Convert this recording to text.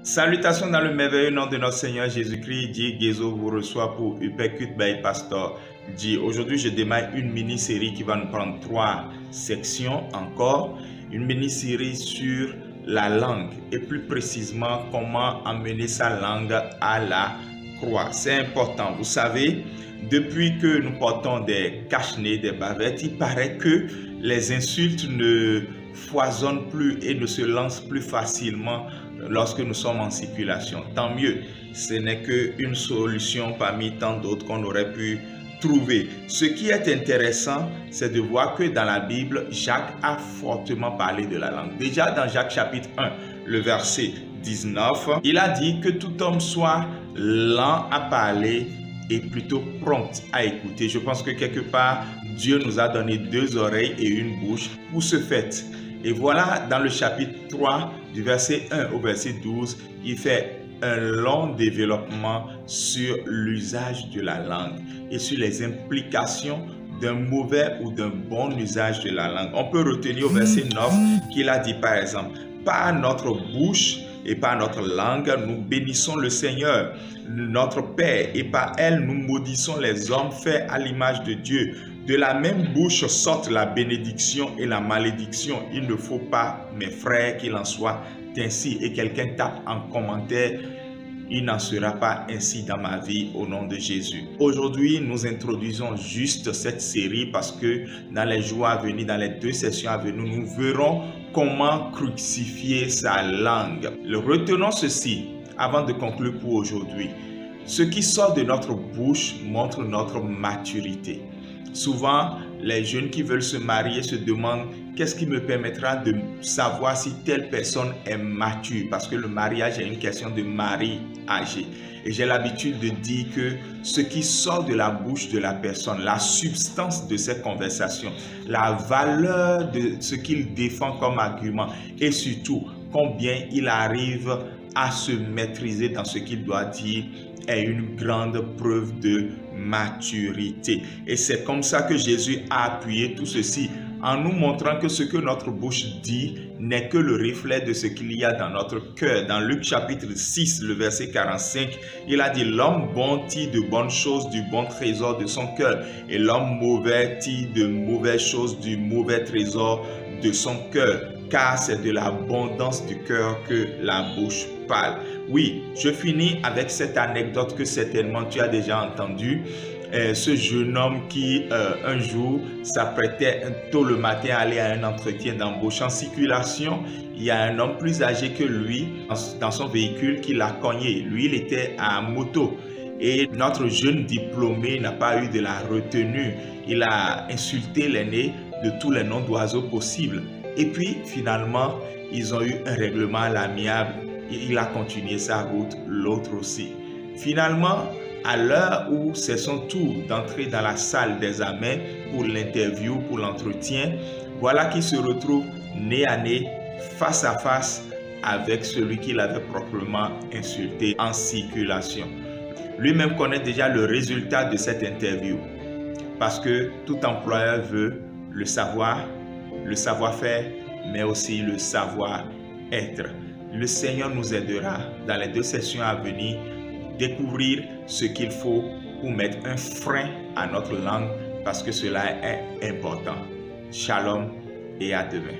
Salutations dans le merveilleux nom de notre Seigneur Jésus-Christ. Dit Gezo vous reçoit pour Uppercut by Pastor Dit. Aujourd'hui, je démarre une mini-série qui va nous prendre 3 sections encore. Une mini-série sur la langue et plus précisément comment amener sa langue à la croix. C'est important. Vous savez, depuis que nous portons des cache-nez, des bavettes, il paraît que les insultes ne foisonnent plus et ne se lancent plus facilement lorsque nous sommes en circulation. Tant mieux, ce n'est qu'une solution parmi tant d'autres qu'on aurait pu trouver. Ce qui est intéressant, c'est de voir que dans la Bible, Jacques a fortement parlé de la langue. Déjà dans Jacques chapitre 1, le verset 19, il a dit que tout homme soit lent à parler et plutôt prompt à écouter. Je pense que quelque part, Dieu nous a donné 2 oreilles et une bouche pour ce fait. Et voilà, dans le chapitre 3, du verset 1 au verset 12, il fait un long développement sur l'usage de la langue et sur les implications d'un mauvais ou d'un bon usage de la langue. On peut retenir au verset 9 qu'il a dit par exemple, « Par notre bouche et par notre langue, nous bénissons le Seigneur, notre Père, et par elle, nous maudissons les hommes faits à l'image de Dieu. De la même bouche sortent la bénédiction et la malédiction. Il ne faut pas, mes frères, qu'il en soit ainsi. » Et quelqu'un tape en commentaire, « Il n'en sera pas ainsi dans ma vie au nom de Jésus. » Aujourd'hui, nous introduisons juste cette série parce que dans les jours à venir, dans les 2 sessions à venir, nous verrons comment crucifier sa langue. Retenons ceci avant de conclure pour aujourd'hui. Ce qui sort de notre bouche montre notre maturité. Souvent, les jeunes qui veulent se marier se demandent qu'est-ce qui me permettra de savoir si telle personne est mature, parce que le mariage est une question de mari âgé. Et j'ai l'habitude de dire que ce qui sort de la bouche de la personne, la substance de ses conversations, la valeur de ce qu'il défend comme argument et surtout combien il arrive à se maîtriser dans ce qu'il doit dire est une grande preuve de maturité. Et c'est comme ça que Jésus a appuyé tout ceci en nous montrant que ce que notre bouche dit n'est que le reflet de ce qu'il y a dans notre cœur. Dans Luc chapitre 6, le verset 45, il a dit « L'homme bon tire de bonnes choses du bon trésor de son cœur, et l'homme mauvais tire de mauvaises choses du mauvais trésor de son cœur. Car c'est de l'abondance du cœur que la bouche parle. » Oui, je finis avec cette anecdote que certainement tu as déjà entendue. Ce jeune homme qui un jour s'apprêtait tôt le matin à aller à un entretien d'embauche en circulation. Il y a un homme plus âgé que lui dans son véhicule qui l'a cogné. Lui, il était à moto. Et notre jeune diplômé n'a pas eu de la retenue. Il a insulté l'aîné de tous les noms d'oiseaux possibles. Et puis, finalement, ils ont eu un règlement à l'amiable. Il a continué sa route, l'autre aussi. Finalement, à l'heure où c'est son tour d'entrer dans la salle d'examen pour l'interview, pour l'entretien, voilà qu'il se retrouve nez à nez, face à face avec celui qu'il avait proprement insulté en circulation. Lui-même connaît déjà le résultat de cette interview parce que tout employeur veut le savoir-faire, mais aussi le savoir-être. Le Seigneur nous aidera dans les 2 sessions à venir découvrir ce qu'il faut pour mettre un frein à notre langue parce que cela est important. Shalom et à demain.